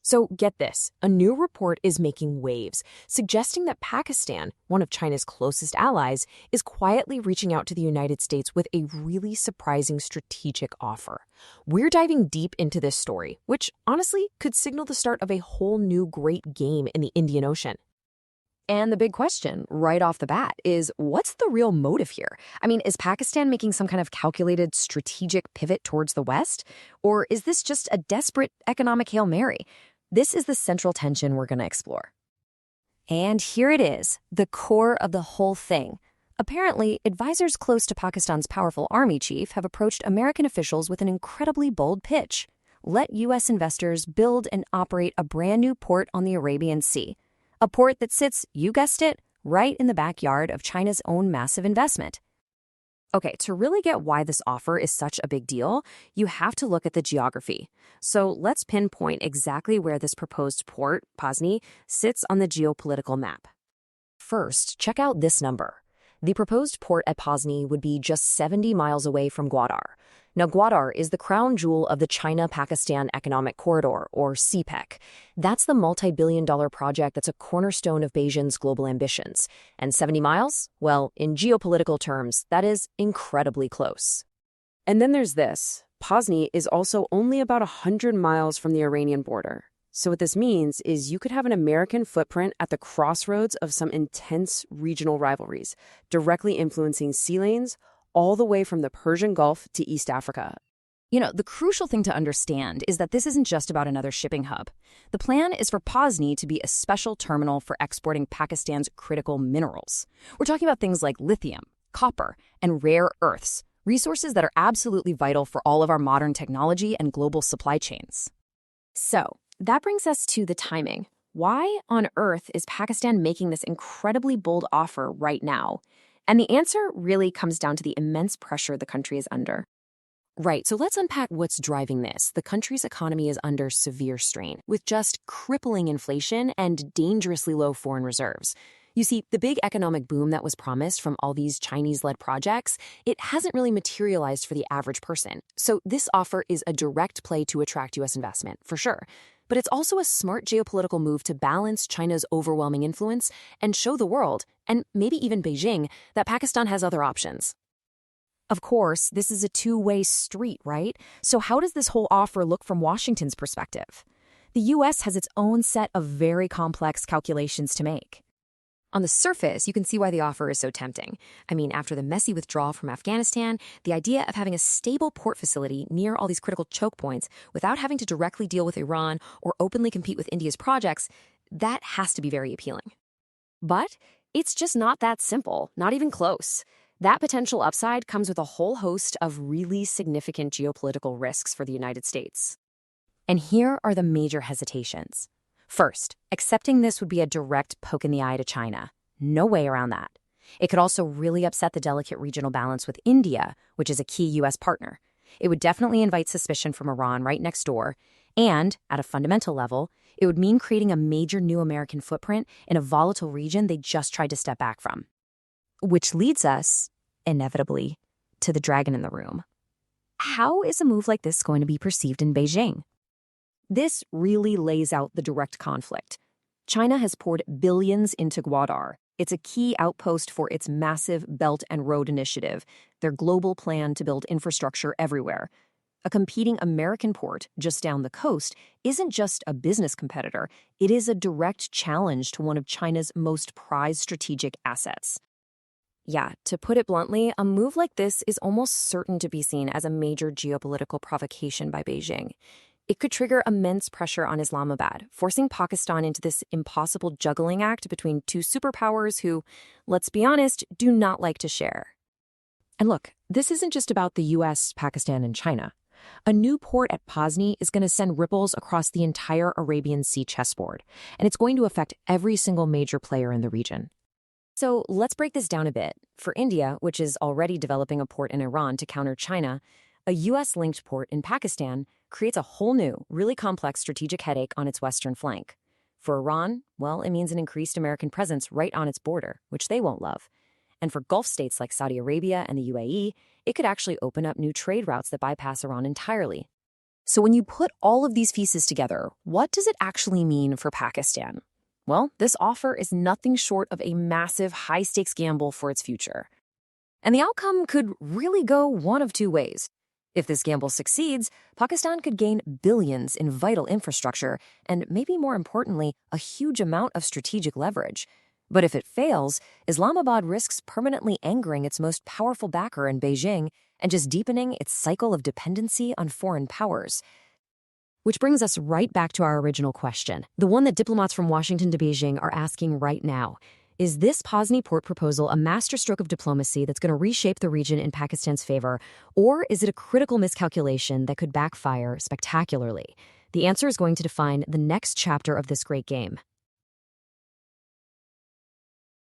So get this, a new report is making waves, suggesting that Pakistan, one of China's closest allies, is quietly reaching out to the United States with a really surprising strategic offer. We're diving deep into this story, which honestly could signal the start of a whole new great game in the Indian Ocean. And the big question right off the bat is what's the real motive here? I mean, is Pakistan making some kind of calculated strategic pivot towards the West? Or is this just a desperate economic Hail Mary? This is the central tension we're going to explore. And here it is, the core of the whole thing. Apparently, advisors close to Pakistan's powerful army chief have approached American officials with an incredibly bold pitch. Let U.S. investors build and operate a brand new port on the Arabian Sea. A port that sits, you guessed it, right in the backyard of China's own massive investment. Okay, to really get why this offer is such a big deal, you have to look at the geography. So let's pinpoint exactly where this proposed port, Pasni, sits on the geopolitical map. First, check out this number. The proposed port at Pasni would be just 70 miles away from Gwadar. Now, Gwadar is the crown jewel of the China-Pakistan Economic Corridor, or CPEC. That's the multi-billion-dollar project that's a cornerstone of Beijing's global ambitions. And 70 miles? Well, in geopolitical terms, that is incredibly close. And then there's this. Pasni is also only about 100 miles from the Iranian border. So what this means is you could have an American footprint at the crossroads of some intense regional rivalries, directly influencing sea lanes, all the way from the Persian Gulf to East Africa. You know, the crucial thing to understand is that this isn't just about another shipping hub. The plan is for Pasni to be a special terminal for exporting Pakistan's critical minerals. We're talking about things like lithium, copper, and rare earths, resources that are absolutely vital for all of our modern technology and global supply chains. So, that brings us to the timing. Why on earth is Pakistan making this incredibly bold offer right now? And the answer really comes down to the immense pressure the country is under. Right, so let's unpack what's driving this. The country's economy is under severe strain, with just crippling inflation and dangerously low foreign reserves. You see, the big economic boom that was promised from all these Chinese-led projects, it hasn't really materialized for the average person. So this offer is a direct play to attract U.S. investment, for sure. But it's also a smart geopolitical move to balance China's overwhelming influence and show the world, and maybe even Beijing, that Pakistan has other options. Of course, this is a two-way street, right? So how does this whole offer look from Washington's perspective? The U.S. has its own set of very complex calculations to make. On the surface, you can see why the offer is so tempting. I mean, after the messy withdrawal from Afghanistan, the idea of having a stable port facility near all these critical choke points without having to directly deal with Iran or openly compete with India's projects, that has to be very appealing. But it's just not that simple, not even close. That potential upside comes with a whole host of really significant geopolitical risks for the United States. And here are the major hesitations. First, accepting this would be a direct poke in the eye to China. No way around that. It could also really upset the delicate regional balance with India, which is a key U.S. partner. It would definitely invite suspicion from Iran right next door, and, at a fundamental level, it would mean creating a major new American footprint in a volatile region they just tried to step back from. Which leads us, inevitably, to the dragon in the room. How is a move like this going to be perceived in Beijing? This really lays out the direct conflict. China has poured billions into Gwadar. It's a key outpost for its massive Belt and Road Initiative, their global plan to build infrastructure everywhere. A competing American port just down the coast isn't just a business competitor, it is a direct challenge to one of China's most prized strategic assets. Yeah, to put it bluntly, a move like this is almost certain to be seen as a major geopolitical provocation by Beijing. It could trigger immense pressure on Islamabad, forcing Pakistan into this impossible juggling act between two superpowers who, let's be honest, do not like to share. And look, this isn't just about the US, Pakistan, and China. A new port at Pasni is going to send ripples across the entire Arabian Sea chessboard, and it's going to affect every single major player in the region. So let's break this down a bit. For India, which is already developing a port in Iran to counter China, a U.S.-linked port in Pakistan creates a whole new, really complex strategic headache on its western flank. For Iran, well, it means an increased American presence right on its border, which they won't love. And for Gulf states like Saudi Arabia and the UAE, it could actually open up new trade routes that bypass Iran entirely. So when you put all of these pieces together, what does it actually mean for Pakistan? Well, this offer is nothing short of a massive high-stakes gamble for its future. And the outcome could really go one of two ways. If this gamble succeeds, Pakistan could gain billions in vital infrastructure and, maybe more importantly, a huge amount of strategic leverage. But if it fails, Islamabad risks permanently angering its most powerful backer in Beijing and just deepening its cycle of dependency on foreign powers. Which brings us right back to our original question, the one that diplomats from Washington to Beijing are asking right now. Is this Pasni port proposal a masterstroke of diplomacy that's going to reshape the region in Pakistan's favor, or is it a critical miscalculation that could backfire spectacularly? The answer is going to define the next chapter of this great game.